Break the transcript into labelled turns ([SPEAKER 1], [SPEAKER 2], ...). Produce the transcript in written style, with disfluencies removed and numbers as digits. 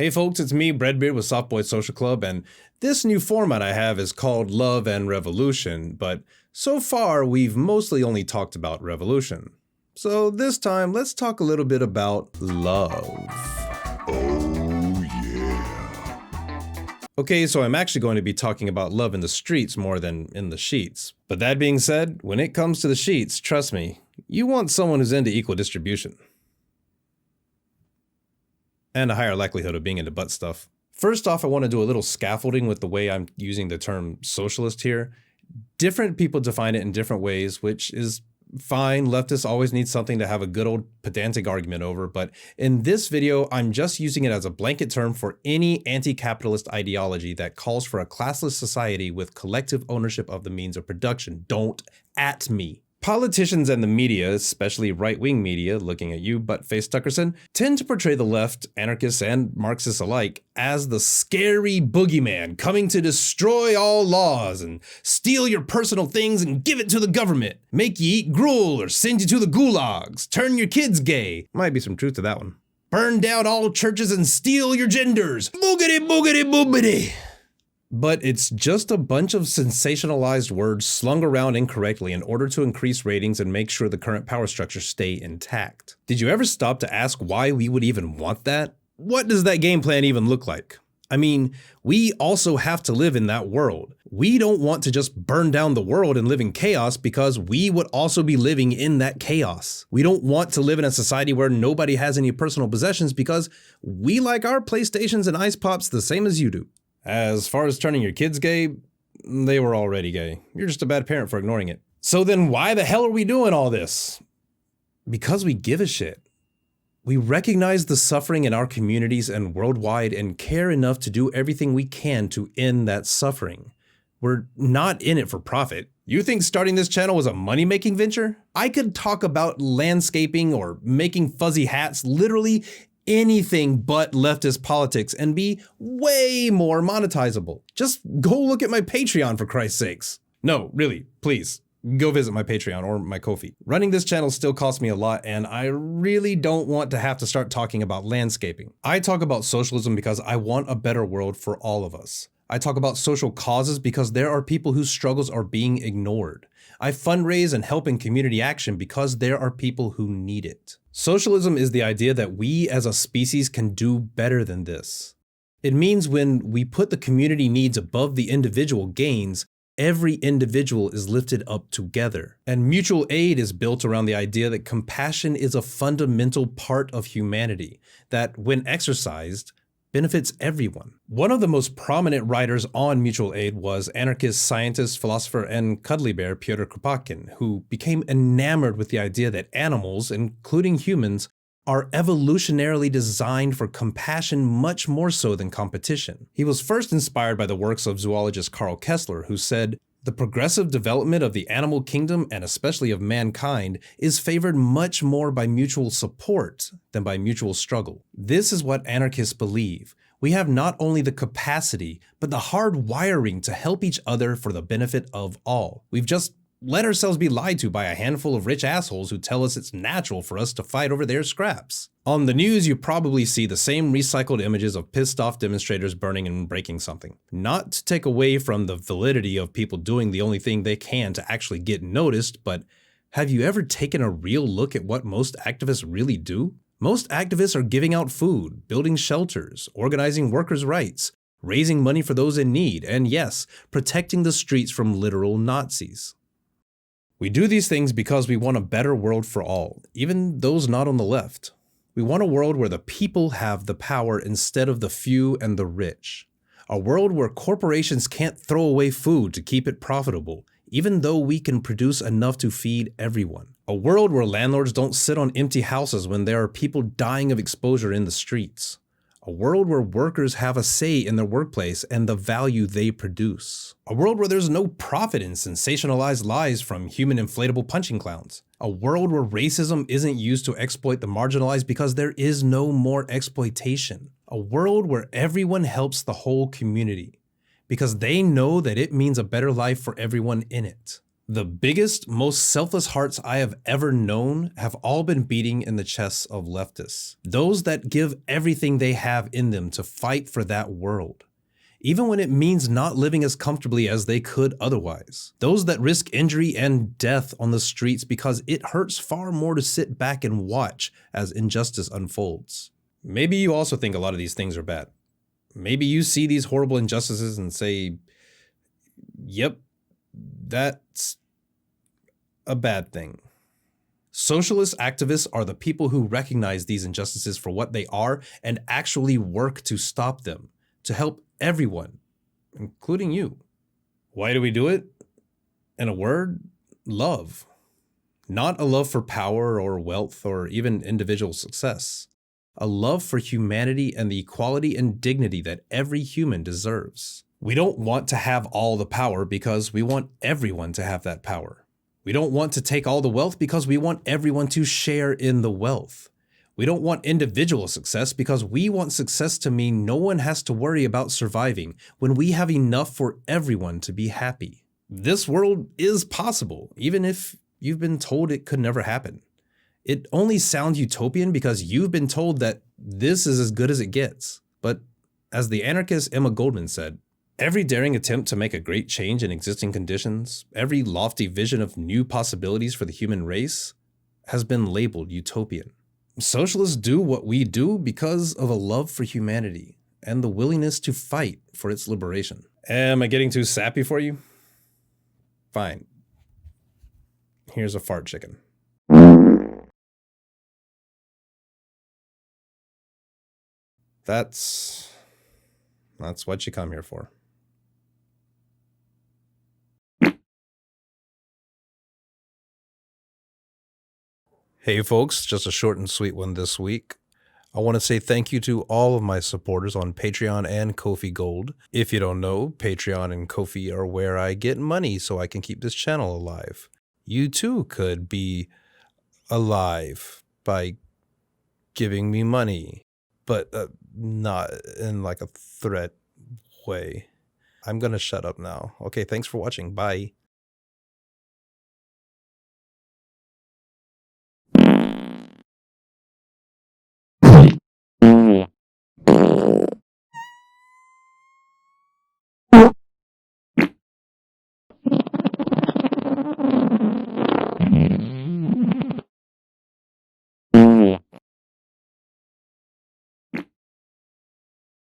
[SPEAKER 1] Hey folks, it's me, Breadbeard with Softboy Social Club, and this new format I have is called Love and Revolution, but so far we've mostly only talked about revolution. So this time, let's talk a little bit about love.
[SPEAKER 2] Oh yeah.
[SPEAKER 1] Okay, so I'm actually going to be talking about love in the streets more than in the sheets. But that being said, when it comes to the sheets, trust me, you want someone who's into equal distribution. And a higher likelihood of being into butt stuff. First off, I want to do a little scaffolding with the way I'm using the term socialist here. Different people define it in different ways, which is fine. Leftists always need something to have a good old pedantic argument over, but in this video, I'm just using it as a blanket term for any anti-capitalist ideology that calls for a classless society with collective ownership of the means of production. Don't at me. Politicians and the media, especially right-wing media, looking at you, butt-face Tuckerson, tend to portray the left, anarchists and Marxists alike, as the scary boogeyman coming to destroy all laws and steal your personal things and give it to the government, make you eat gruel or send you to the gulags, turn your kids gay. Might be some truth to that one. Burn down all churches and steal your genders. Boogity, boogity, boobity. But it's just a bunch of sensationalized words slung around incorrectly in order to increase ratings and make sure the current power structures stay intact. Did you ever stop to ask why we would even want that? What does that game plan even look like? I mean, we also have to live in that world. We don't want to just burn down the world and live in chaos because we would also be living in that chaos. We don't want to live in a society where nobody has any personal possessions because we like our PlayStations and Ice Pops the same as you do. As far as turning your kids gay, they were already gay. You're just a bad parent for ignoring it. So then why the hell are we doing all this? Because we give a shit. We recognize the suffering in our communities and worldwide and care enough to do everything we can to end that suffering. We're not in it for profit. You think starting this channel was a money-making venture? I could talk about landscaping or making fuzzy hats, literally anything but leftist politics, and be way more monetizable. Just go look at my Patreon, for Christ's sakes. No, really, please, go visit my Patreon or my Ko-fi. Running this channel still costs me a lot, and I really don't want to have to start talking about landscaping. I talk about socialism because I want a better world for all of us. I talk about social causes because there are people whose struggles are being ignored. I fundraise and help in community action because there are people who need it. Socialism is the idea that we as a species can do better than this. It means when we put the community needs above the individual gains, every individual is lifted up together. And mutual aid is built around the idea that compassion is a fundamental part of humanity, that when exercised, benefits everyone. One of the most prominent writers on mutual aid was anarchist, scientist, philosopher, and cuddly bear Pyotr Kropotkin, who became enamored with the idea that animals, including humans, are evolutionarily designed for compassion much more so than competition. He was first inspired by the works of zoologist Karl Kessler, who said, "The progressive development of the animal kingdom, and especially of mankind, is favored much more by mutual support than by mutual struggle." This is what anarchists believe. We have not only the capacity, but the hard wiring to help each other for the benefit of all. We've just let ourselves be lied to by a handful of rich assholes who tell us it's natural for us to fight over their scraps. On the news, you probably see the same recycled images of pissed off demonstrators burning and breaking something. Not to take away from the validity of people doing the only thing they can to actually get noticed, but have you ever taken a real look at what most activists really do? Most activists are giving out food, building shelters, organizing workers' rights, raising money for those in need, and yes, protecting the streets from literal Nazis. We do these things because we want a better world for all, even those not on the left. We want a world where the people have the power instead of the few and the rich. A world where corporations can't throw away food to keep it profitable, even though we can produce enough to feed everyone. A world where landlords don't sit on empty houses when there are people dying of exposure in the streets. A world where workers have a say in their workplace and the value they produce. A world where there's no profit in sensationalized lies from human inflatable punching clowns. A world where racism isn't used to exploit the marginalized because there is no more exploitation. A world where everyone helps the whole community because they know that it means a better life for everyone in it. The biggest, most selfless hearts I have ever known have all been beating in the chests of leftists. Those that give everything they have in them to fight for that world, even when it means not living as comfortably as they could otherwise. Those that risk injury and death on the streets because it hurts far more to sit back and watch as injustice unfolds. Maybe you also think a lot of these things are bad. Maybe you see these horrible injustices and say, yep, that's a bad thing. Socialist activists are the people who recognize these injustices for what they are and actually work to stop them, to help everyone, including you. Why do we do it? In a word, love. Not a love for power or wealth or even individual success. A love for humanity and the equality and dignity that every human deserves. We don't want to have all the power because we want everyone to have that power. We don't want to take all the wealth because we want everyone to share in the wealth. We don't want individual success because we want success to mean no one has to worry about surviving when we have enough for everyone to be happy. This world is possible, even if you've been told it could never happen. It only sounds utopian because you've been told that this is as good as it gets. But as the anarchist Emma Goldman said, every daring attempt to make a great change in existing conditions, every lofty vision of new possibilities for the human race, has been labeled utopian. Socialists do what we do because of a love for humanity and the willingness to fight for its liberation. Am I getting too sappy for you? Fine. Here's a fart chicken. That's what you come here for. Hey folks, just a short and sweet one this week. I want to say thank you to all of my supporters on Patreon and Ko-fi Gold. If you don't know, Patreon and Ko-fi are where I get money so I can keep this channel alive. You too could be alive by giving me money, but not in like a threat way. I'm gonna shut up now. Okay, thanks for watching. Bye.